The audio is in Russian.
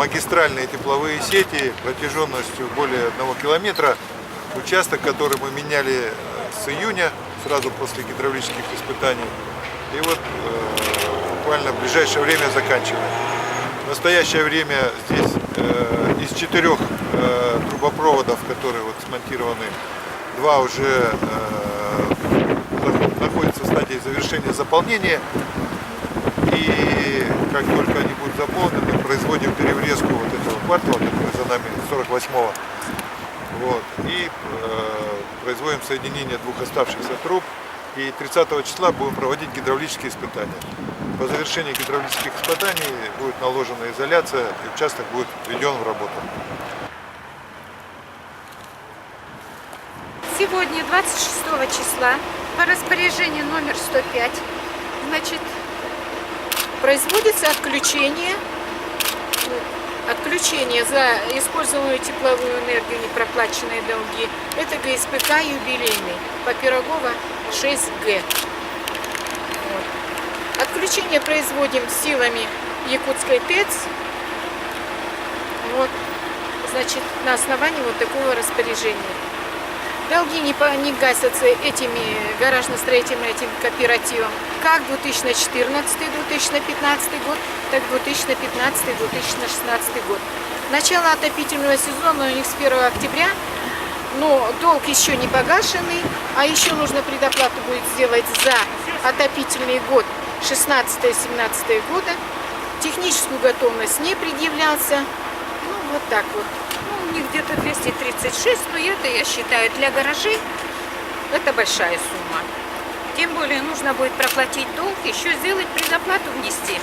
Магистральные тепловые сети протяженностью более 1 километра. Участок, который мы меняли с июня, сразу после гидравлических испытаний. И вот буквально в ближайшее время заканчиваем. В настоящее время здесь из 4 трубопроводов, которые вот смонтированы, 2 уже находятся в стадии завершения заполнения. И как только они будут заполнены, производим переврезку вот этого квартала, который за нами, 48-го. Вот, и производим соединение 2 оставшихся труб. И 30 числа будем проводить гидравлические испытания. По завершении гидравлических испытаний будет наложена изоляция, и участок будет введен в работу. Сегодня, 26 числа, по распоряжению номер 105, значит, производится отключение за использованную тепловую энергию, непроплаченные долги. Это ГСПК юбилейный по Пирогова 6Г. Вот. Отключение производим силами Якутской ТЭЦ. Вот. Значит, на основании вот такого распоряжения. Долги не гасятся этими гаражно-строительным этим кооперативом как 2014-2015 год, так 2015-2016 год. Начало отопительного сезона у них с 1 октября, но долг еще не погашенный, а еще нужно предоплату будет сделать за отопительный год 16-17 года. Техническую готовность не предъявлялся. Ну, вот так вот. У них где-то 236, но это, я считаю, для гаражей это большая сумма. Тем более нужно будет проплатить долг, еще сделать предоплату, внести.